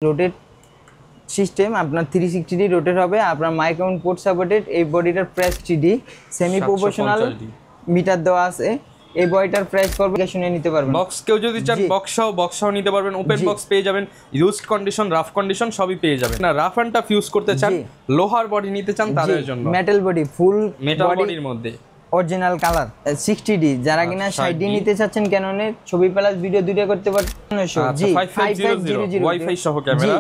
Rotate system আপনার 360 degree rotate হবে। আপনার মাইক্রোফোন পোর্ট সাপোর্টেড। এই বডিটার price 3D semi proportional meter দেওয়া আছে। এই বডিটার প্রাইস পড়বে শুনে নিতে পারবেন। বক্স কেউ যদি চান বক্সও নিতে পারবেন। ওপেন বক্স পেয়ে যাবেন, ইউজড কন্ডিশন, রাফ কন্ডিশন সবই পেয়ে যাবেন। না রাফ এন্ড টাফ ইউজ করতে চান, লোহার বডি নিতে চান তাদের জন্য মেটাল বডি, ফুল মেটাল বডির মধ্যে অরিজিনাল কালার 60D। যারা কিনা 60D নিতে চাচ্ছেন ক্যাননের ছবি প্লাস ভিডিও দুটো করতে পারবেন। জি 5500 ওয়াইফাই সহ ক্যামেরা,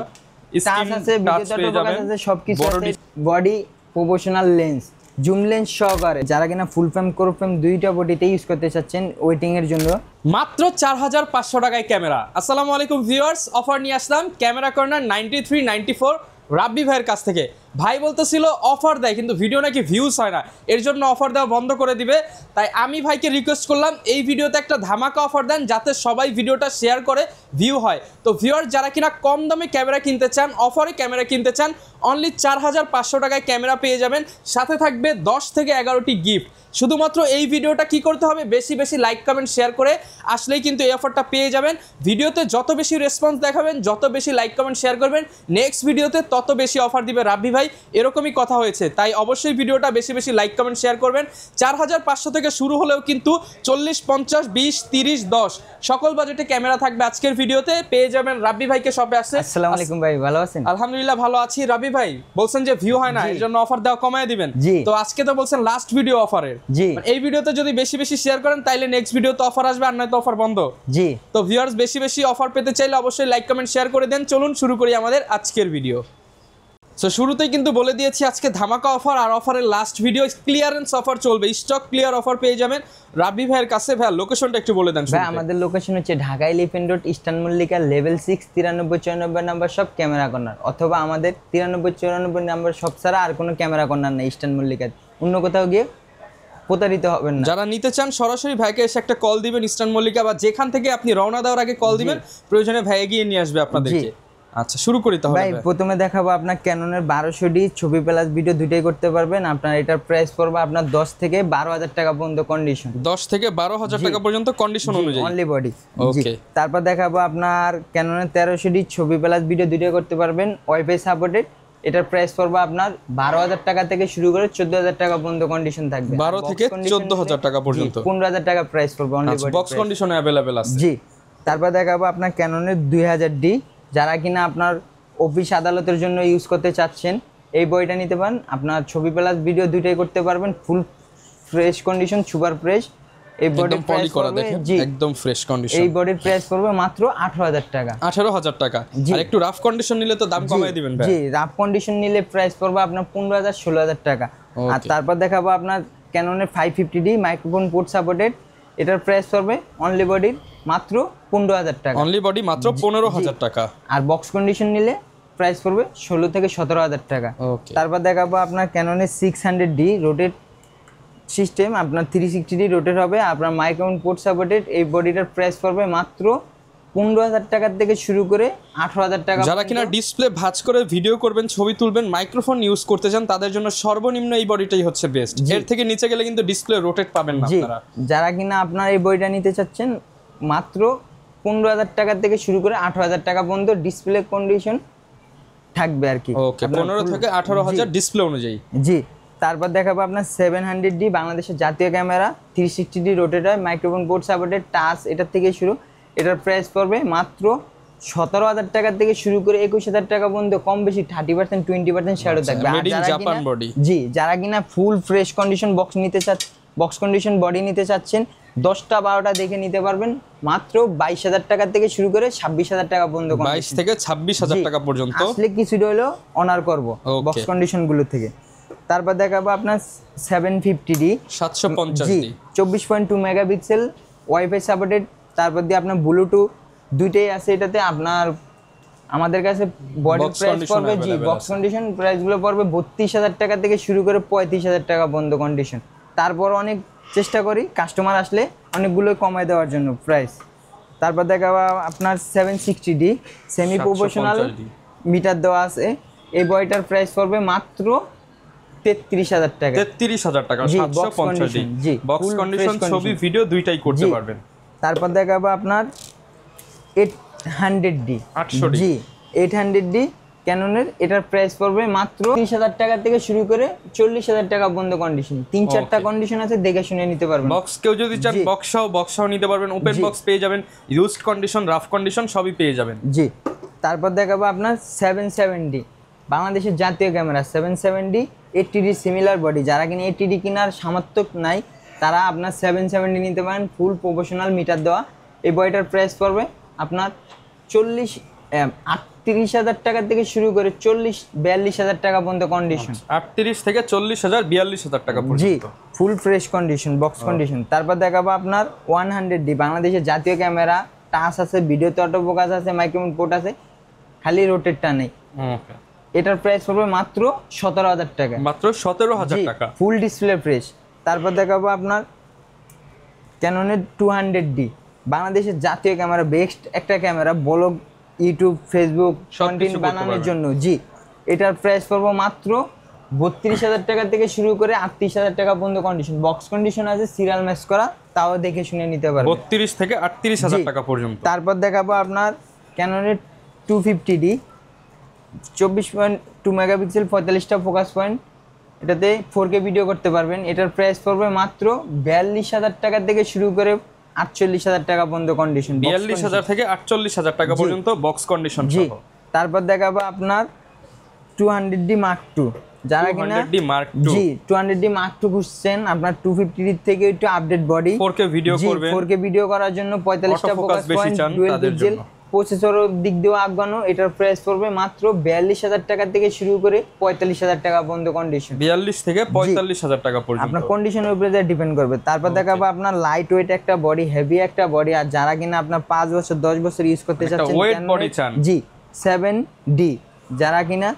টাচ আছে, ভিডিও টপ আছে, সবকিছু আছে। Body proportional lens, zoom lens সহকারে। যারা কিনা ফুল ফ্রেম ক্রপ ফ্রেম দুইটা বডিতে ইউজ করতে চাচ্ছেন ওয়েটিং এর জন্য মাত্র 4500 টাকায় ক্যামেরা। আসসালামু আলাইকুম ভিউয়ার্স, অফার নিয়ে আসলাম ক্যামেরা কর্নার 9394 রাব্বি ভাইয়ের কাছ থেকে। ভাই বলতেছিল অফার দেয় কিন্তু ভিডিও নাকি ভিউজ হয় না, এর জন্য অফার দেওয়া বন্ধ করে দিবে। তাই আমি ভাইকে রিকোয়েস্ট করলাম এই ভিডিওতে একটা ধামাকা অফার দেন যাতে সবাই ভিডিওটা শেয়ার করে ভিউ হয়। তো ভিউয়ার্স যারা কিনা কম দামে ক্যামেরা কিনতে চান, অফারে ক্যামেরা কিনতে চান, অনলি 4500 টাকায় ক্যামেরা পেয়ে যাবেন। সাথে থাকবে 10 থেকে 11টি গিফট। শুধুমাত্র এই ভিডিওটা কি করতে হবে, বেশি বেশি লাইক কমেন্ট শেয়ার করে আসলেই কিন্তু এই অফারটা পেয়ে যাবেন। ভিডিওতে যত বেশি রেসপন্স দেখাবেন, যত বেশি লাইক কমেন্ট শেয়ার করবেন, নেক্সট ভিডিওতে তত বেশি অফার দিবে রাব্বি ভাই, এরকমই কথা হয়েছে। তাই অবশ্যই ভিডিওটা বেশি বেশি লাইক কমেন্ট শেয়ার করবেন। 4500 থেকে শুরু হলেও কিন্তু 40, 50, 20, 30, 10 সকল বাজেটে ক্যামেরা থাকবে আজকের ভিডিওতে। পেয়ে যাবেন রাব্বি ভাইকে শপে আসছে। আসসালামু আলাইকুম ভাই, ভালো আছেন? আলহামদুলিল্লাহ ভালো আছি। রাব্বি ভাই বলছেন যে ভিউ হয় না, এর জন্য অফার দেওয়া কমায় দিবেন। তো আজকে তো বলছেন লাস্ট ভিডিও অফারের। এই ভিডিওতে যদি বেশি বেশি শেয়ার করেন তাইলে নেক্সট ভিডিওতে অফার আসবে, আর নয়তো অফার বন্ধ। জি তো ভিউয়ার্স বেশি বেশি অফার পেতে চাইলে অবশ্যই লাইক কমেন্ট শেয়ার করে দেন। চলুন শুরু করি আমাদের আজকের ভিডিও। সো শুরুতেই কিন্তু বলে দিয়েছি আজকে ধামাকা অফার, আর অফারের লাস্ট ভিডিও ক্লিয়ারেন্স অফার চলবে, স্টক ক্লিয়ার অফার পেয়ে যাবেন রাব্বি ভাইয়ের কাছে। ভাই লোকেশনটা একটু বলে দেন। ভাই আমাদের লোকেশন হচ্ছে Dhaka elephant road, eastern Mallika, level 6, 9394 number সব ক্যামেরা কর্নার। অথবা আমাদের 9394 নাম্বার সব ছাড়া আর কোনো ক্যামেরা কর্নার নেই ইস্টার্ন মল্লিকায়, অন্য কোথাও গিয়ে প্রতারিত হবেন না। যারা নিতে চান সরাসরি ভাইকে এসে একটা কল দিবেন ইস্টার্ন মল্লিকা, বা যেখান থেকে আপনি রওনা দেওয়ার আগে কল দিবেন, প্রয়োজনে ভাই এগিয়ে নিয়ে আসবে আপনাদেরকে। আচ্ছা শুরু করি তাহলে। ভাই প্রথমে দেখাবো আপনার ক্যাননের 1200D ছবি প্লাস ভিডিও দুটোই করতে পারবেন। আপনার এটার প্রাইস পড়বে আপনার 10 থেকে 12000 টাকা পর্যন্ত কন্ডিশন। 10 থেকে 12000 টাকা পর্যন্ত কন্ডিশন অনুযায়ী অনলি বডি। ওকে। তারপর দেখাবো আপনার ক্যাননের 1300D ছবি প্লাস ভিডিও দুটোই করতে পারবেন, ওয়াইফাই সাপোর্টেড। এটার প্রাইস পড়বে আপনার 12000 টাকা থেকে শুরু করে 14000 টাকা পর্যন্ত কন্ডিশন থাকবে। 12 থেকে 14000 টাকা পর্যন্ত 15000 টাকা প্রাইস পড়বে অনলি বডি। বক্স কন্ডিশনে अवेलेबल আছে। জি তারপর দেখাবো আপনার ক্যাননের 2000D। যারা কিনা আপনার অফিস আদালতের জন্য ইউজ করতে চাচ্ছেন এই বইটা নিতে পারেন। আপনার ছবি প্লাস ভিডিও দুটোই করতে পারবেন, ফুল ফ্রেশ কন্ডিশন, সুপার ফ্রেশ। এই বডির প্রাইস করা দেখেন একদম ফ্রেশ কন্ডিশন। এই বডির প্রাইস পড়বে মাত্র 18000 টাকা। 18000 টাকা। আর একটু রাফ কন্ডিশন নিলে তো দাম কমায় দিবেন ভাই। জি রাফ কন্ডিশন নিলে প্রাইস পড়বে আপনার 15000, 16000 টাকা। আর তারপর দেখাবো আপনার ক্যাননের 550D মাইক্রোফোন পোর্ট সাপোর্টেড। এটার প্রাইস পড়বে অনলি বডির মাত্র 15000 টাকা। অনলি বডি মাত্র 15000 টাকা। আর বক্স কন্ডিশন নিলে প্রাইস পড়বে 16 থেকে 17000 টাকা। তারপর দেখাবো আপনার ক্যাননের 600D রোটেট সিস্টেম, আপনার 360D রোটেট হবে। আপনার মাইক্রোফোন পোর্ট সাপোর্টেড। এই বডিটার প্রাইস পড়বে মাত্র 15000 টাকা থেকে শুরু করে 18000 টাকা। যারা কিনা ডিসপ্লে ভাঁজ করে ভিডিও করবেন, ছবি তুলবেন, মাইক্রোফোন ইউজ করতে চান, তাদের জন্য সর্বনিম্ন এই বডিটাই হচ্ছে বেস্ট। এর থেকে নিচে গেলে কিন্তু ডিসপ্লে রোটেট পাবেন না আপনারা। যারা কিনা আপনার এই বডিটা নিতে চাচ্ছেন মাত্র 15000 টাকা থেকে শুরু করে 18000 টাকা পর্যন্ত ডিসপ্লে কন্ডিশন থাকবে আর কি। ওকে 15 থেকে 18000 ডিসপ্লে অনুযায়ী। জি তারপর দেখাবো আপনার 700D বাংলাদেশের জাতীয় ক্যামেরা, 360D রোটেট হয়, মাইক্রোফোন পোর্ট সাপোর্টেড, টাচ এটার থেকে শুরু। এটার প্রাইস পড়বে মাত্র 17000 টাকা থেকে শুরু করে 21000 টাকা পর্যন্ত, কম বেশি 30%, 20% শ্যাডো থাকবে। Made in Japan body. জি যারা কিনা ফুল ফ্রেশ কন্ডিশন বক্স নিতে চাচ্ছেন, বক্স কন্ডিশন বডি নিতে চাচ্ছেন, 10টা 12টা দেখে নিতে পারবেন মাত্র 22000 টাকা থেকে শুরু করে 26000 টাকা পর্যন্ত। 22 থেকে 26000 টাকা পর্যন্ত আসলে কিছু হলো অনার করব বক্স কন্ডিশন গুলো থেকে। তারপর দেখাবো আপনার 750D 750D 24.2 megapixel wifi supported. তারপর দিয়ে আপনার ব্লুটুথ দুইটাই আছে এটাতে। আপনার আমাদের কাছে বডি প্রাইস পড়বে বক্স কন্ডিশন প্রাইসগুলো পড়বে 32000 টাকা থেকে শুরু করে 35000 টাকা বন্ধ কন্ডিশন। তারপর অনেক চেষ্টা করি কাস্টমার আসলে অনেকগুলো কমায় দেওয়ার জন্য প্রাইস। তারপর দেখাবো আপনার 760D সেমি প্রপোর্শনাল মিটার দেওয়া আছে। এই বডিটার প্রাইস পড়বে মাত্র 33000 টাকা। 33000 টাকা 750D বক্স কন্ডিশন, ছবি ভিডিও দুইটাই করতে পারবেন। তারপর দেখাবো আপনার 800D 800D। জি 800D ক্যাননের, এটার প্রাইস পড়বে মাত্র 30,000 টাকা থেকে শুরু করে 40,000 টাকা পর্যন্ত কন্ডিশন। 3-4টা কন্ডিশন আছে, দেখে শুনে নিতে পারবেন। বক্স কেউ যদি চান বক্স সহ নিতে পারবেন, ওপেন বক্স পেয়ে যাবেন, ইউজড কন্ডিশন, রাফ কন্ডিশন সবই পেয়ে যাবেন। জি, তারপর দেখাবো আপনার 770D, বাংলাদেশের জাতীয় camera 770D 80D similar body. যারা কিনা 80D কেনার সামর্থ্য নাই তারা আপনার 770D নিতে পারেন, ফুল প্রফেশনাল মিটার দেওয়া। এই বডিটার প্রাইস পড়বে আপনার 38,000 টাকা থেকে শুরু করে 40-42,000 টাকা পর্যন্ত কন্ডিশন। 38 থেকে 40,000 42,000 টাকা পর্যন্ত। জি, full fresh condition, box condition. তারপর দেখাবো আপনার 100D, বাংলাদেশের জাতীয় ক্যামেরা, টাচ আছে, ভিডিওতে অটো ফোকাস আছে, মাইক্রোফোন পোর্ট আছে, খালি রোটেটটা নেই। ওকে, এটার প্রাইস পড়বে মাত্র 17,000 টাকা। মাত্র 17,000 টাকা, ফুল ডিসপ্লে ফ্রেশ। তারপর দেখাবো আপনার ক্যাননের 200D, বাংলাদেশের জাতীয় ক্যামেরা, বেস্ট একটা camera, blog, YouTube, Facebook content বানানোর জন্য। জি, এটার প্রাইস পড়বে মাত্র 32,000 টাকা থেকে শুরু করে 38,000 টাকা পর্যন্ত কন্ডিশন। বক্স কন্ডিশন আছে, সিরিয়াল ম্যাচ করা, তাও দেখে শুনে নিতে পারবেন। 32 থেকে 38,000 টাকা পর্যন্ত। তারপর দেখাবো আপনার ক্যাননের 250D, 24.2 মেগাপিক্সেল, 45টা ফোকাস পয়েন্ট, এটাতে 4K ভিডিও করতে পারবেন। এটার প্রাইস পড়বে মাত্র 42,000 টাকা থেকে শুরু করে 48,000 টাকা পর্যন্ত কন্ডিশন। 42,000 থেকে 48,000 টাকা পর্যন্ত বক্স কন্ডিশন জি। সহ। তারপর দেখাবো আপনার 200D Mark II, যারা কিনা 200D Mark II, জি 200D Mark II খুঁজছেন, আপনার 250D থেকে একটু আপডেট বডি, 4K ভিডিও করবেন, 4K ভিডিও করার জন্য 45টা ফোকাস পয়েন্ট, ডুয়াল পিক্সেল, প্রসেসরের দিক দিয়েও আগানো। এটার প্রাইস পড়বে মাত্র 42,000 টাকা থেকে শুরু করে 45,000 টাকা পর্যন্ত কন্ডিশন। 42 থেকে 45,000 টাকা পর্যন্ত, আপনার কন্ডিশনের উপরে ডিপেন্ড করবে। তারপর দেখাবো আপনার লাইট ওয়েট একটা বডি, হেভি একটা বডি, আর যারা কিনা আপনার 5 বছর 10 বছর ইউজ করতে চাচ্ছেন, ওয়েট বডি চান, জি 7D, যারা কিনা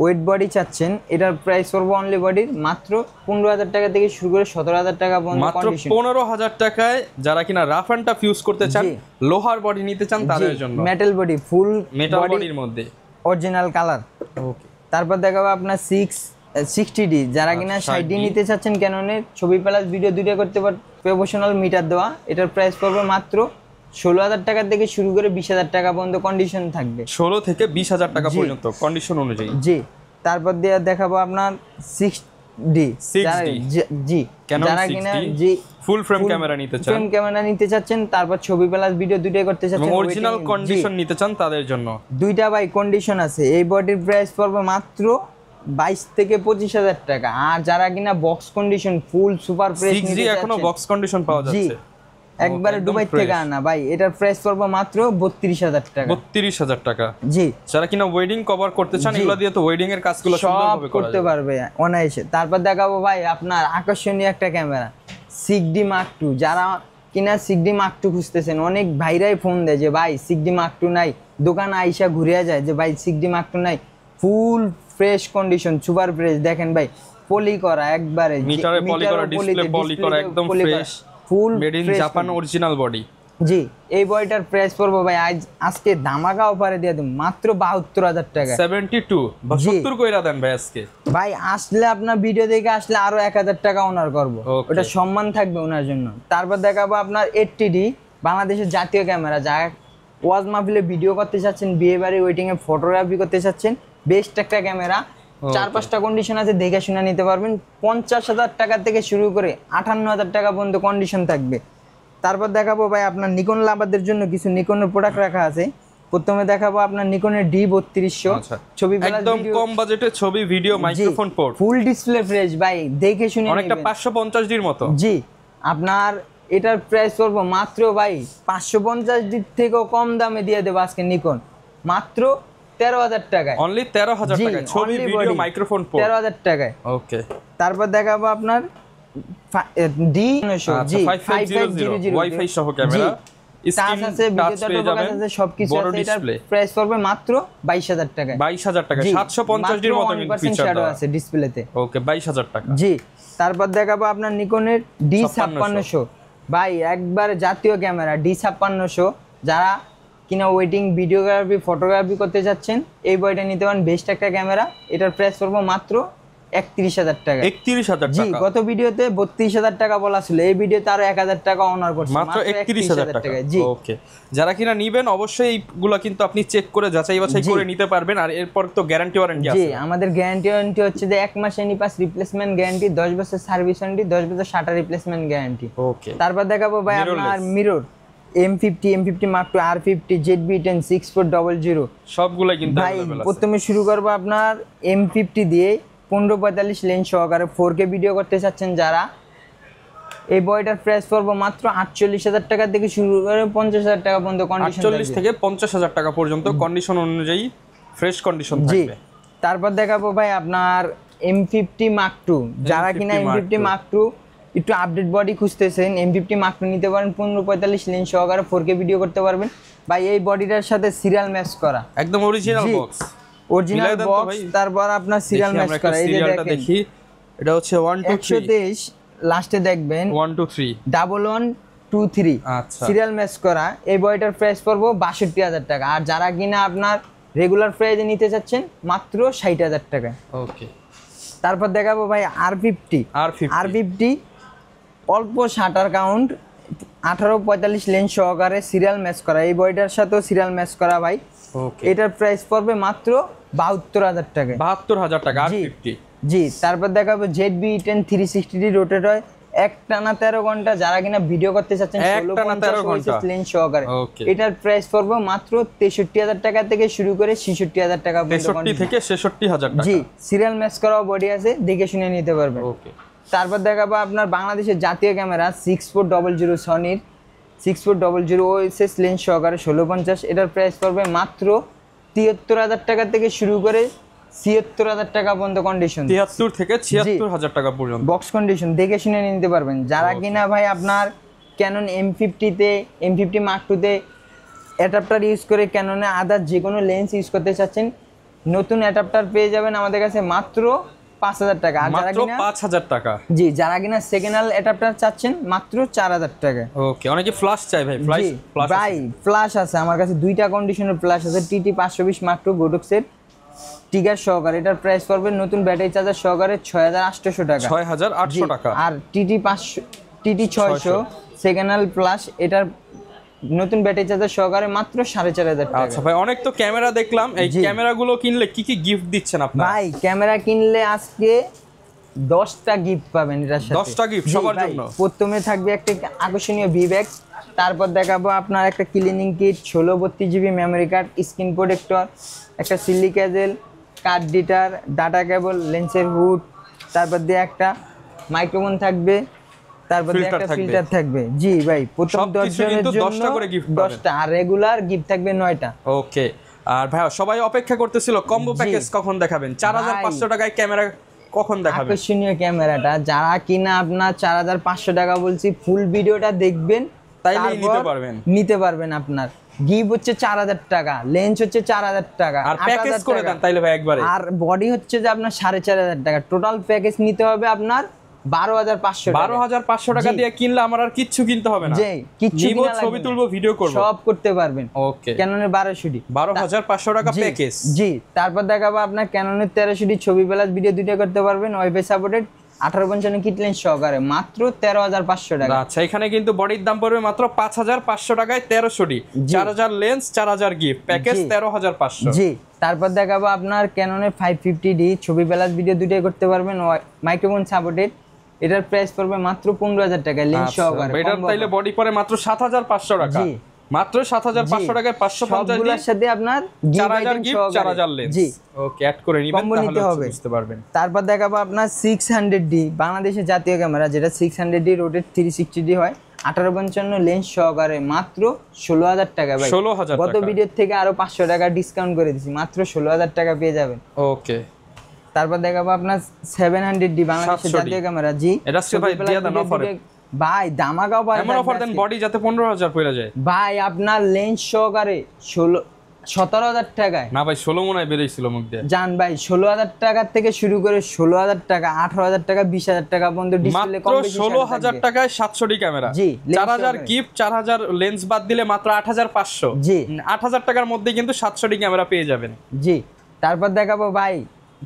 ওয়েট বডি চাচ্ছেন, এটার প্রাইস পড়বে অনলি বডির মাত্র 15,000 টাকা থেকে শুরু করে 17,000 টাকা পর্যন্ত মাত্র কন্ডিশন। 15,000 টাকায় যারা কিনা রাফ অ্যান্ড টাফ ইউজ করতে চান, লোহার বডি নিতে চান তাদের জন্য, মেটাল বডি, ফুল মেটাল বডির মধ্যে অরিজিনাল কালার। ওকে, তারপর দেখাবো আপনার 60D, যারা কিনা 60D নিতে চাচ্ছেন, ক্যাননের ছবি প্লাস ভিডিও দুটো করতে পার, প্রফেশনাল মিটার দেওয়া। এটার প্রাইস পড়বে মাত্র 16,000 টাকা থেকে শুরু করে 20,000 টাকা পর্যন্ত কন্ডিশন থাকবে। 16 থেকে 20,000 টাকা পর্যন্ত কন্ডিশন অনুযায়ী। জি, তারপর দিয়ে দেখাবো আপনার 6D, জি যারা কিনা জি ফুল ফ্রেম ক্যামেরা নিতে চান, ফ্রেম ক্যামেরা নিতে চাচ্ছেন, তারপর ছবি প্লাস ভিডিও দুটোই করতে চাচ্ছেন, অরিজিনাল কন্ডিশন নিতে চান তাদের জন্য দুইটা বাই কন্ডিশন আছে। এই বডির প্রাইস পড়বে মাত্র 22 থেকে 25,000 টাকা। আর যারা কিনা box condition full super fresh নিতে চাচ্ছেন, এখনো বক্স কন্ডিশন পাওয়া যাচ্ছে, একবারে দুবাই থেকে আনা ভাই, এটার প্রাইস পড়বে মাত্র 32,000 টাকা। 32,000 টাকা। জি, যারা কিনা ওয়েডিং কভার করতে চান, এগুলো দিয়ে তো ওয়েডিং এর কাজগুলো সুন্দরভাবে করতে পারবে অনায়াসে। তারপর দেখাবো ভাই আপনার আকর্ষণীয় একটা ক্যামেরা 6D Mark II, যারা কিনা 6D Mark II খুঁজতেছেন, অনেক ভাইরাই ফোন দেয় যে ভাই 6D Mark II নাই, দোকানে আইসা ঘুরে যায় যে ভাই 6D Mark II নাই, ফুল ফ্রেশ কন্ডিশন, সুপার ফ্রেশ। দেখেন ভাই, পলি করা, একবারে মিটারে পলি করা, ডিসপ্লে পলি করা, একদম fresh, full made in Japan original body. জি, এই বডিটার প্রাইস পড়বে ভাই আজকে ধামাকা অফারে দিয়ে দেব মাত্র 72,000 টাকা। 72 বা 70 কইরা দেন ভাই আজকে। ভাই আসলে আপনার ভিডিও দেখে আসলে আরো 1,000 টাকা অনার করব, ওটা সম্মান থাকবে ওনার জন্য। তারপর দেখাবো আপনার 80D, বাংলাদেশের জাতীয় ক্যামেরা, যা ওয়াজ মাহফিলে ভিডিও করতে চাচ্ছেন, বিয়ে বাড়ি ওয়েটিং এ ফটোগ্রাফি করতে চাচ্ছেন, বেস্ট একটা ক্যামেরা। 4-5টা কন্ডিশন আছে, দেখে শুনে নিতে পারবেন। 50,000 টাকা থেকে শুরু করে 58,000 টাকা পর্যন্ত কন্ডিশন থাকবে। তারপর দেখাবো ভাই আপনার নিকন লাভারদের জন্য কিছু নিকনের প্রোডাক্ট রাখা আছে। প্রথমে দেখাবো আপনার নিকনের D3200, ছবি একদম কম বাজেটে ছবি video microphone port, full display fresh ভাই, দেখে শুনে অনেকটা 550D এর মতো। জি, আপনার এটার প্রাইস করব মাত্র ভাই 550D থেকেও কম দামে দিয়ে দেব আজকে নিকন, মাত্র 13,000 টাকায়, অনলি 13,000 টাকায় ছবি ভিডিও মাইক্রোফোন পোর্ট, 13,000 টাকায়। ওকে, তারপর দেখাবো আপনার D900, জি 5500 ওয়াইফাই সহ ক্যামেরা, টাচ আছে, ভিডিও ফোকাস আছে, সবকিছু আছে। এটার প্রাইস পড়বে মাত্র 22,000 টাকায়। 22,000 টাকা, 750D এর মতো ফিচার আছে ডিসপ্লেতে। ওকে, 22,000 টাকা। জি, তারপর দেখাবো আপনার নিকনের D5600, ভাই একবার জাতীয় ক্যামেরা D5600, যারা কিনা ওয়েডিং ভিডিওগ্রাফি ফটোগ্রাফি করতে যাচ্ছেন, এই বইটা নিতে পারেন, বেস্ট একটা ক্যামেরা। এটার প্রাইস পড়বে মাত্র 31,000 টাকা। 31,000 জি, টাকা। গত ভিডিওতে 32,000 টাকা বলা ছিল, এই ভিডিওতে আরো 1,000 টাকা অনার করছি, মাত্র 31,000 টাকা। জি ওকে, যারা কিনা নিবেন অবশ্যই এইগুলা কিন্তু আপনি চেক করে যাচাই বাছাই করে নিতে পারবেন। আর এরপর তো গ্যারান্টি ওয়ারেন্টি আছে। জি, আমাদের গ্যারান্টি ওয়ারেন্টি হচ্ছে যে 1 মাস এনি পাস রিপ্লেসমেন্ট গ্যারান্টি, 10 বছর সার্ভিস ওয়ারেন্টি, 10 বছর শাটার রিপ্লেসমেন্ট গ্যারান্টি। ওকে, তারপর দেখাবো ভাই আপনার mirror M50 Mark II R50 ZB10 6400 সবগুলাই কিন্তু ভাই। अवेलेबल আছে। প্রথমে শুরু করব আপনার M50 দিয়ে 1545 লেন্স সহকারে 4K ভিডিও করতে চাচ্ছেন যারা, এই বডিটার প্রাইস পড়বে মাত্র 48,000 টাকা থেকে শুরু করে 50,000 টাকা পর্যন্ত কন্ডিশন 48 থেকে 50,000 টাকা পর্যন্ত কন্ডিশন অনুযায়ী ফ্রেশ কন্ডিশন থাকবে। তারপর দেখাবো ভাই আপনার M50 Mark II, যারা কিনা M50 Mark II একটু আপডেট বডি খুঁজতেছেন, M50 Mark II নিতে পারেন। 1545 লেন্স সহকারে 4K ভিডিও করতে পারবেন ভাই। এই বডিটার সাথে সিরিয়াল ম্যাচ করা, একদম অরিজিনাল বক্স, অরিজিনাল বক্স। তারপর আপনার সিরিয়াল ম্যাচ করা, এই যে দেখেন দেখি এটা হচ্ছে 1 2 3 123 লাস্টে দেখবেন 1 2 3 1123 আচ্ছা, সিরিয়াল ম্যাচ করা। এই বডিটার প্রাইস পড়বে 62,000 টাকা। আর যারা কিনা আপনার রেগুলার প্রাইসে নিতে চাচ্ছেন মাত্র 60,000 টাকা। ওকে, তারপর দেখাবো ভাই R50 অল্প শাটার কাউন্ট 1845 লেন্স সহকারে সিরিয়াল ম্যাচ করা, এই বডিটার সাথেও সিরিয়াল ম্যাচ করা ভাই। ওকে, এটার প্রাইস পড়বে মাত্র 72,000 টাকা। 72,000 টাকা R50। জি, তারপর দেখাবো ZB10 360 রোটেট হয় একটানা 13 ঘন্টা, যারা কিনা ভিডিও করতে চাচ্ছেন 1650 লেন্স সহকারে, এটার প্রাইস পড়বে মাত্র 63,000 টাকা থেকে শুরু করে 66,000 টাকা পর্যন্ত। 63 থেকে 66,000 টাকা। জি, সিরিয়াল ম্যাচ করা বডি আছে, দেখে শুনে নিতে পারবেন। ওকে, তারপর দেখাবো আপনার বাংলাদেশের জাতীয় ক্যামেরা 6400 সনির 6400 ওএসএস লেন্স সহকারে 1650, এটার প্রাইস পড়বে মাত্র 73,000 টাকা থেকে শুরু করে 76,000 টাকা পর্যন্ত কন্ডিশন। 73 থেকে 76,000 টাকা পর্যন্ত বক্স কন্ডিশন, দেখে শুনে নিতে পারবেন। যারা কিনা ভাই আপনার ক্যানন M50 Mark II তে অ্যাডাপ্টার ইউজ করে ক্যাননে আদার যে কোনো লেন্স ইউজ করতে চাচ্ছেন, নতুন অ্যাডাপ্টার পেয়ে যাবেন আমাদের কাছে মাত্র 5,000 টাকা। আর যারা কিনা 5,000 টাকা, জি, যারা কিনা সেকেন্ড হ্যান্ড অ্যাডাপ্টার চাচ্ছেন মাত্র 4,000 টাকা। ওকে, অনেকে ফ্ল্যাশ চাই ভাই, ফ্ল্যাশ ভাই ফ্ল্যাশ আছে আমার কাছে, দুইটা কন্ডিশনের ফ্ল্যাশ আছে। TT 520 Mark II গোটক্সের টিগার সহকারে, এটার প্রাইস পড়বে নতুন ব্যাটারি চার্জার সহকারে 6,800 টাকা। 6,800 টাকা। আর TT 600 সেকেন্ড হ্যান্ড প্লাস, এটার নতুন ব্যাটারি চার্জার সহকারে মাত্র 4,500 টাকা। আচ্ছা ভাই, অনেক তো ক্যামেরা দেখলাম, এই ক্যামেরাগুলো কিনলে কি কি গিফট দিচ্ছেন আপনারা? ভাই ক্যামেরা কিনলে আজকে 10টা গিফট পাবেন এটার সাথে। 10টা গিফট সবার জন্য। প্রথমে থাকবে একটা আকর্ষণীয় ভি ব্যাগ, তারপর দেখাবো আপনার একটা cleaning kit, 1632 GB memory card, screen protector, একটা silica gel, card reader, data cable, লেন্সের হুড, তারপর দিয়ে একটা মাইক্রোফোন থাকবে, তারপর দিয়ে একটা ফিল্টার থাকবে। জি ভাই, প্রথম 10 জনের জন্য 10টা করে গিফট পাবেন। 10টা, আর রেগুলার গিফট থাকবে 9টা। ওকে, আর ভাই সবাই অপেক্ষা করতেছিল কম্বো প্যাকেজ কখন দেখাবেন? 4,500 টাকায় ক্যামেরা কখন দেখাবেন? আকর্ষণীয় ক্যামেরাটা যারা কিনা আপনার 4,500 টাকা বলছি, ফুল ভিডিওটা দেখবেন তাইলেই নিতে পারবেন। আপনার গিফট হচ্ছে 4,000 টাকা, লেন্স হচ্ছে 4,000 টাকা, আর প্যাকেজ করে দেন তাইলে ভাই একবারে। আর বডি হচ্ছে যে আপনার 4,500 টাকা। টোটাল প্যাকেজ নিতে হবে আপনার 12,500 টাকা। 12,500 টাকা দিয়ে কিনলে আমার আর কিচ্ছু কিনতে হবে না। জি, কিচ্ছু কিনা লাগবে না, ছবি তুলবো, ভিডিও করব, সব করতে পারবেন। ওকে, ক্যাননের 1200D 12,500 টাকা প্যাকেজ। জি, তারপর দেখাবো আপনার ক্যাননের 1300D ছবি প্লাস ভিডিও দুটো করতে পারবেন, ওয়াইফাই সাপোর্টেড 1855 কিট লেন্স সহকারে মাত্র 13,500 টাকা। আচ্ছা, এখানে কিন্তু বডির দাম পড়বে মাত্র 5,500 টাকায় 1300D, 4,000 লেন্স, 4,000 গিফট, প্যাকেজ 13,500। জি, তারপর দেখাবো আপনার ক্যাননের 550D ছবি প্লাস ভিডিও দুটোই করতে পারবেন, মাইক্রোফোন সাপোর্টেড, এটার প্রাইস পড়বে মাত্র 15,000 টাকা লেন্স সহকারে। এটার তাইলে বডি পড়ে মাত্র 7,500 টাকা। জি, মাত্র 7,500 টাকায় 550 সবগুলোর সাথে আপনার 4,000 গিফট, 4,000 লেন্স। জি, ওকে, অ্যাড করে নিবেন তাহলে বুঝতে পারবেন। তারপর দেখাবো আপনার 600D বাংলাদেশের জাতীয় ক্যামেরা, যেটা 600D রোটেট 360D হয়, 1855 লেন্স সহকারে মাত্র 16,000 টাকা ভাই। 16,000 গত ভিডিও থেকে আরো 500 টাকা ডিসকাউন্ট করে দিছি, মাত্র 16,000 টাকা পেয়ে যাবেন। ওকে, তারপর দেখাবো আপনার 700D বাংলাদেশের জাতীয় ক্যামেরা। জি, এটা সে ভাই দিয়া দেন অফারে ভাই, দামাকা অফার, এমন অফার দেন বডি যাতে 15,000 পড়ে যায় ভাই। আপনার লেন্স সহকারে 17,000 টাকায় না ভাই, 16 মনে হয় বেরিয়েছিল মুখ দিয়ে। জান ভাই, 16,000 টাকা থেকে শুরু করে 16,000 টাকা, 18,000 টাকা, 20,000 টাকা পর্যন্ত ডিসপ্লে কম বেশি 16,000 টাকায় 700D ক্যামেরা। জি, 4,000 গিফট, 4,000 লেন্স বাদ দিলে মাত্র 8,500। জি, 8,000 টাকার মধ্যে কিন্তু 700D ক্যামেরা পেয়ে যাবেন। জি, তারপর দেখাবো ভাই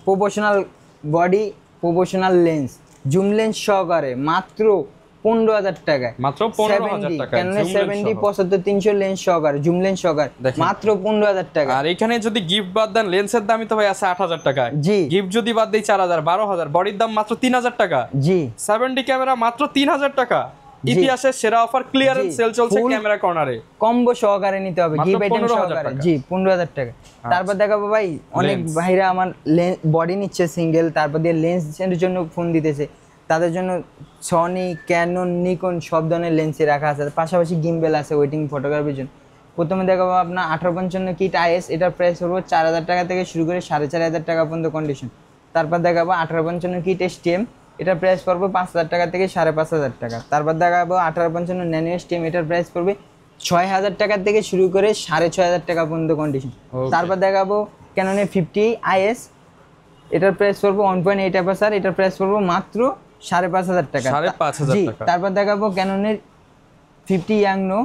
professional body professional lens zoom lens সহকারে মাত্র 15,000 টাকায়, মাত্র 15,000 টাকা ক্যাননের 70 75 300 লেন্স সহকারে জুম লেন্স সহকারে মাত্র 15,000 টাকা। আর এখানে যদি গিফট বাদ দেন লেন্সের দামই তো ভাই আছে 8,000 টাকা। জি, গিফট যদি বাদ দেই 4,000 12,000, বডির দাম মাত্র 3,000 টাকা। জি, 70 ক্যামেরা মাত্র 3,000 টাকা। ইতিহাসের সেরা অফার ক্লিয়ারেন্স সেল চলছে ক্যামেরা কর্নারে, কম্বো সহকারে নিতে হবে, গিফট আইটেম 15,000 সহকারে। টাকা। জি 15,000 টাকা। তারপর দেখাবো ভাই অনেক ভাইরা আমার বডি নিচ্ছে সিঙ্গেল, তারপর দিয়ে লেন্সের জন্য ফোন দিতেছে, তাদের জন্য সনি, ক্যানন, নিকন সব ধরনের লেন্সই রাখা আছে, পাশাপাশি গিম্বেল আছে ওয়েটিং ফটোগ্রাফির জন্য। প্রথমে দেখাবো আপনার 1855 কিট আইএস, এটার প্রাইস হলো 4,000 টাকা থেকে শুরু করে 4,500 টাকা পর্যন্ত কন্ডিশন। তারপর দেখাবো 1855 কিট এসটিএম, এটার প্রাইস পড়বে 5,000 টাকা থেকে 5,500 টাকা। তারপর দেখাবো 1855 ন্যানো এসটিএম, এটার প্রাইস পড়বে 6,000 টাকা থেকে শুরু করে 6,500 টাকা পর্যন্ত কন্ডিশন। তারপর দেখাবো ক্যাননের 50 আইএস, এটার প্রাইস পড়বে 1.8 অ্যাপারচার, এটার প্রাইস পড়বে মাত্র 5,500 টাকা। 5,500 টাকা। তারপর দেখাবো ক্যাননের 50 ইয়াংনো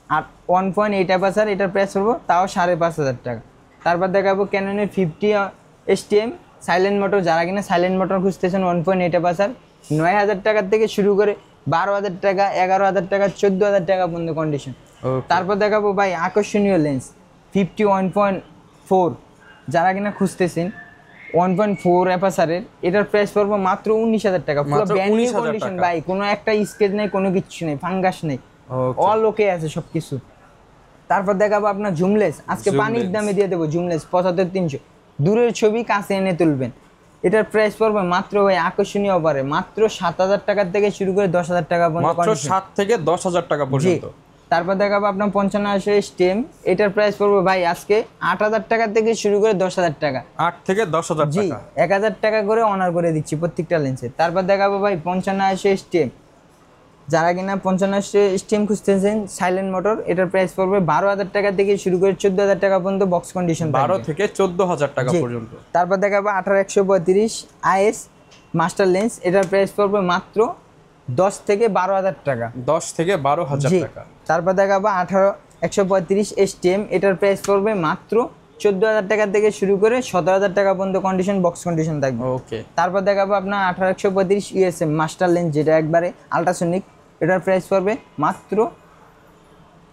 আর 1.8 অ্যাপারচার, এটার প্রাইস পড়বে তাও 5,500 টাকা। তারপর দেখাবো ক্যাননের 50 এসটিএম সাইলেন্ট মোটর, যারা কিনা সাইলেন্ট মোটর খুঁজতেছেন 1.8 অ্যাপারচার, 9,000 টাকা থেকে শুরু করে 12,000 টাকা, 11,000 টাকা, 14,000 টাকা পর্যন্ত কন্ডিশন। তারপর দেখাবো ভাই আকর্ষণীয় লেন্স 50 1.4, যারা কিনা খুঁজতেছেন 1.4 অ্যাপারচারের, এটার প্রাইস পড়বে মাত্র 19,000 টাকা। পুরো ব্র্যান্ড নিউ কন্ডিশন ভাই, কোনো একটা স্কেচ নেই, কোনো কিছু নেই, ফাঙ্গাস নেই, অল ওকে আছে সবকিছু। তারপর দেখাবো আপনার জুমলেস, আজকে পানির দামে দিয়ে দেবো জুমলেস 75-300, দূরের ছবি কাছে এনে তুলবেন। এটার প্রাইস পড়বে মাত্র ভাই আকর্ষণীয় অফারে মাত্র 7,000 টাকা থেকে শুরু করে 10,000 টাকা পর্যন্ত, মাত্র 7 থেকে 10,000 টাকা পর্যন্ত। তারপর দেখাবো আপনার 55 স্টেম, এটার প্রাইস পড়বে ভাই আজকে 8,000 টাকা থেকে শুরু করে 10,000 টাকা, 8 থেকে 10,000 জি টাকা, 1,000 টাকা করে অনার করে দিচ্ছি প্রত্যেকটা লেন্সে। তারপর দেখাবো ভাই 55 স্টেম, যারা কিনা 55 স্টেম খুঁজতেছেন সাইলেন্ট মোটর, এটার প্রাইস পড়বে 12,000 টাকা থেকে শুরু করে 14,000 টাকা পর্যন্ত বক্স কন্ডিশন, 12 থেকে 14,000 টাকা পর্যন্ত। তারপর দেখাবো 18-135 আইএস মাস্টার লেন্স, এটার প্রাইস পড়বে মাত্র 10 থেকে 12,000 টাকা, 10 থেকে 12,000 টাকা। তারপর দেখাবো 18-135 এসটিএম, এটার প্রাইস পড়বে মাত্র 14,000 টাকা থেকে শুরু করে 17,000 টাকা পর্যন্ত কন্ডিশন, বক্স কন্ডিশন থাকবে। ওকে। তারপর দেখাবো আপনার 18-135 ইউএসএম মাস্টার লেন্স, যেটা একবারে আল্ট্রাসনিক, এটার প্রাইস পড়বে মাত্র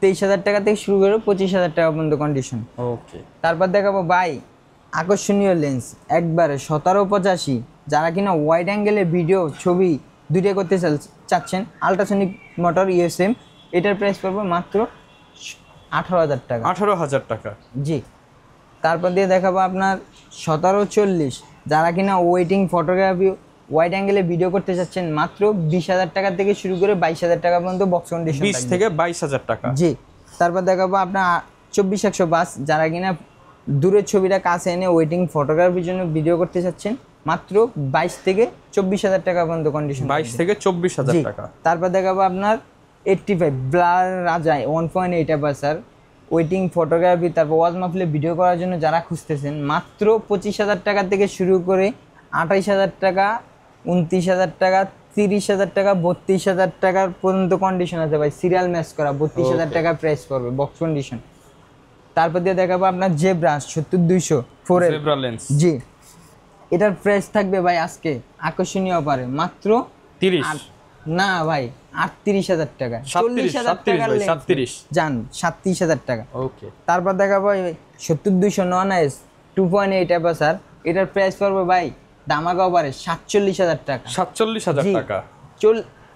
23,000 টাকা থেকে শুরু করে 25,000 টাকা পর্যন্ত কন্ডিশন। ওকে। তারপর দেখাবো ভাই আকর্ষণীয় লেন্স একবারে 17-85, যারা কিনা ওয়াইড অ্যাঙ্গেলের ভিডিও ছবি দুইটাই করতে চাচ্ছেন, আল্ট্রাসনিক মোটর ইউএসএম, এটার প্রাইস পড়বে মাত্র 18,000 টাকা। 18,000 টাকা, জি। তারপর দিয়ে দেখাবো আপনার 17-40, যারা কিনা ওয়েটিং ফটোগ্রাফি ওয়াইড অ্যাঙ্গেলে ভিডিও করতে চাচ্ছেন, মাত্র 20,000 টাকা থেকে শুরু করে 22,000 টাকা পর্যন্ত বক্স কন্ডিশন, 20 থেকে 22,000 টাকা, জি। তারপর দেখাবো আপনার 24-105, যারা কিনা দূরের ছবিটা কাছে এনে ওয়েটিং ফটোগ্রাফির জন্য ভিডিও করতে চাচ্ছেন, মাত্র 22 থেকে 24,000 টাকা পর্যন্ত কন্ডিশন, 22 থেকে 24,000 টাকা। তারপর দেখাবো আপনার 85 ব্লার রাজায় 1.8 অ্যাপারচার ওয়েটিং ফটোগ্রাফি, তারপর ওয়াজ মাহফিলে ভিডিও করার জন্য যারা খুঁজতেছেন, মাত্র 25,000 টাকা থেকে শুরু করে 28,000 টাকা, 29,000 টাকা, 30,000 টাকা, 32,000 টাকার পর্যন্ত কন্ডিশন আছে ভাই, সিরিয়াল ম্যাচ করা 32,000 টাকা প্রাইস পড়বে বক্স কন্ডিশন। তারপর দিয়ে দেখাবো আপনার জেব্রা 70-200 4L জেব্রা লেন্স, জি, এটার প্রাইস থাকবে ভাই আজকে আকর্ষণীয় অফারে মাত্র 30, না ভাই 38,000 টাকা, 40,000 টাকা জান 37,000 টাকা। ওকে। তারপর দেখাবো 70-200 নন আইএস 2.8 অ্যাপারচার, এটার প্রাইস পড়বে ভাই দামাকা অফারে 47,000 টাকা, 47,000 টাকা,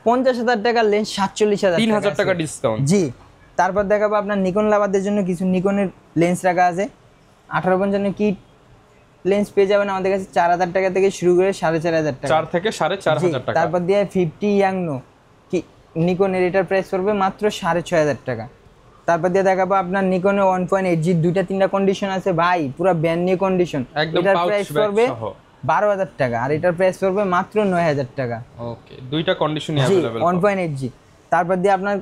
50,000 টাকার লেন্স 47,000, 3,000 টাকা ডিসকাউন্ট, জি। তারপর দেখাবো আপনার নিকন লাভারদের জন্য কিছু নিকনের লেন্স রাখা আছে, 1855 কিট লেন্স পেয়ে যাবেন আমাদের কাছে 4,000 টাকা থেকে শুরু করে 4,500 টাকা, 4 থেকে 4,500 টাকা। তারপর দিয়ে 50 ইয়াংনো কি নিকনের, এটার প্রাইস পড়বে মাত্র 6,500 টাকা। তারপর দিয়ে দেখাবো আপনার নিকনের 1.8G 2-3টা কন্ডিশন আছে ভাই, পুরো ব্র্যান্ড নিউ কন্ডিশন, এটার প্রাইস পড়বে 12,000 টাকা, আর এটার প্রাইস পড়বে মাত্র 9,000 টাকা। ওকে, দুইটা কন্ডিশনই अवेलेबल 1.8G। তারপর দিয়ে আপনার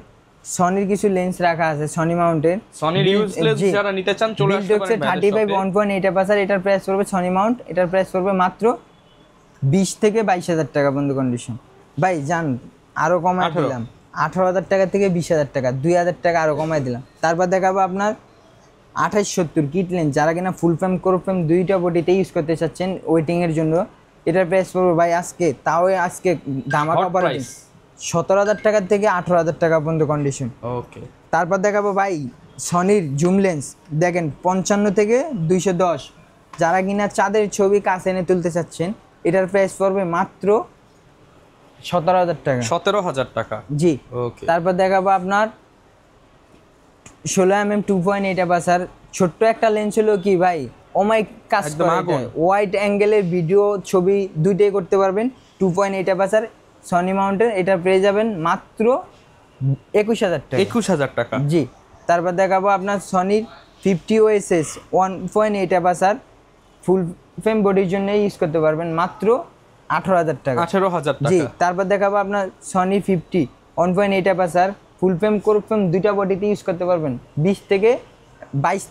সনির কিছু লেন্স রাখা আছে, সনি মাউন্টের, সনির ইউজলেস যারা নিতে চান চলে আসতে পারেন 35 1.8 অ্যাপারচার, এটার প্রাইস পড়বে সনি মাউন্ট, এটার প্রাইস পড়বে মাত্র 20 থেকে 22,000 টাকা পর্যন্ত কন্ডিশন ভাই, জান আরো কমায় দিলাম 18,000 টাকা থেকে 20,000 টাকা, 2,000 টাকা আরো কমায় দিলাম। তারপর দেখাবো আপনার 28-70 কিট লেন্স, যারা কিনা ফুল ফ্রেম ক্রপ ফ্রেম দুইটা বডিতে ইউজ করতে চাচ্ছেন ওয়েটিং এর জন্য, এটার প্রাইস পড়বে ভাই আজকে ধামাকা অফার 17,000 টাকা থেকে 18,000 টাকা পর্যন্ত কন্ডিশন। ওকে, তারপর দেখাবো ভাই সনির জুম লেন্স, দেখেন 55 থেকে 210, যারা কিনা চাঁদের ছবি কাছে এনে তুলতে চাচ্ছেন এটার প্রাইস পড়বে মাত্র 17,000 টাকা। 17,000 টাকা, জি। ওকে, তারপর দেখাবো আপনার 16mm 2.8 অ্যাপারচার, ছোট্ট একটা লেন্স হলো কি ভাই ওমাই কাজ করে, ওয়াইড অ্যাঙ্গেলের ভিডিও ছবি দুইটাই করতে পারবেন। 2.8 অ্যাপারচার সনি মাউন্টের, এটা পেয়ে যাবেন মাত্র 21,000 টাকা। 21,000 টাকা, জি। তারপর দেখাবো আপনার সনির 50 OSS 1.8 অ্যাপারচার, ফুল ফ্রেম বডির জন্য ইউজ করতে পারবেন মাত্র 18,000 টাকা। 18,000 টাকা, জি। তারপর দেখাবো আপনার সনি 50 1.8 অ্যাপারচার, ফুল ফ্রেম কোর ফ্রেম দুইটা বডিতে ইউজ করতে পারবেন 22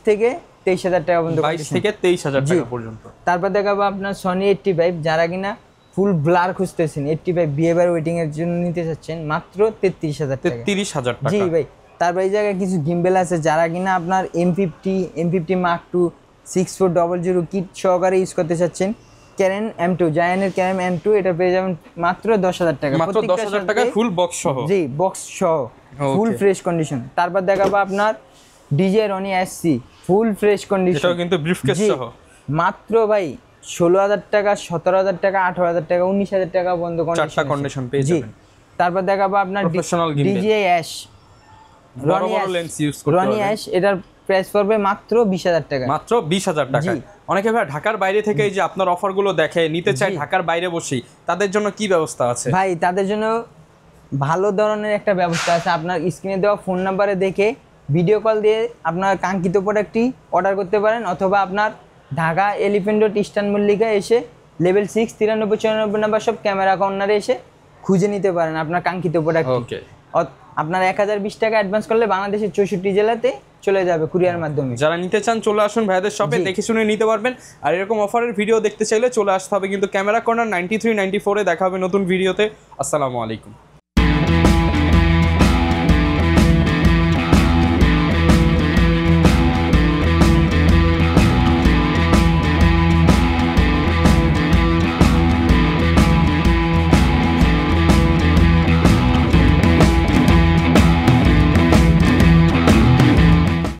থেকে 23,000 টাকা পর্যন্ত। 22 থেকে 23,000 টাকা পর্যন্ত। তারপর দেখাবো আপনার সনি 85, যারা কিনা ফুল ব্লার খুঁজতেছেন 85 বিহেভিয়ার ওয়েটিং এর জন্য নিতে চাচ্ছেন মাত্র 33,000 টাকা। 33,000 টাকা, জি ভাই। তারপর এই জায়গায় কিছু গিম্বেল আছে, যারা কিনা আপনার M50 Mark II 6400 কিট সহকারে ইউজ করতে চাচ্ছেন, ক্যানন M2, জায়ানের ক্যানন M2, এটা পেয়ে যাবেন মাত্র 10,000 টাকা। মাত্র 10,000 টাকা ফুল বক্স সহ। জি, বক্স সহ, ফুল ফ্রেশ কন্ডিশন। তারপর দেখাবো আপনার DJI Ronin SC, ফুল ফ্রেশ কন্ডিশন, এটাও কিন্তু ব্রিফকেস সহ, মাত্র ভাই 16,000 টাকা, 17,000 টাকা, 18,000 টাকা, 19,000 টাকা বন্ধ চারটা কন্ডিশন পেয়ে যাবেন। তারপর দেখাবো আপনার প্রফেশনাল গিম্বেল, DJI Ash, বড় বড় লেন্স ইউজ করতে পারবেন। Ronin Ash, এটার প্রাইস পড়বে মাত্র 20,000 টাকা। মাত্র 20,000 টাকা। অনেকে ভাই ঢাকার বাইরে থেকে এই যে আপনার অফারগুলো দেখে নিতে চায় ঢাকার বাইরে বসেই, তাদের জন্য কি ব্যবস্থা আছে? ভাই তাদের জন্য ভালো ধরনের একটা ব্যবস্থা আছে। আপনার স্ক্রিনে দেওয়া ফোন নাম্বারে দেখে ভিডিও কল দিয়ে আপনার কাঙ্ক্ষিত প্রোডাক্টটি অর্ডার করতে পারেন, অথবা আপনার Dhaka elephant road eastern Mallika এসে লেভেল 6 9394 নাম্বার সব ক্যামেরা কর্নারে এসে খুঁজে নিতে পারেন আপনার কাঙ্ক্ষিত প্রোডাক্ট। ওকে, আপনার 1020 টাকা অ্যাডভান্স করলে বাংলাদেশের 64 জেলাতে চলে যাবে কুরিয়ার মাধ্যমে। যারা নিতে চান চলে আসুন ভাইদের শপে, দেখে শুনে নিতে পারবেন। আর এরকম অফারের ভিডিও দেখতে চাইলে চলে আসতে হবে কিন্তু ক্যামেরা কর্নার 93-94-এ। দেখা হবে নতুন ভিডিওতে। আসসালামু আলাইকুম।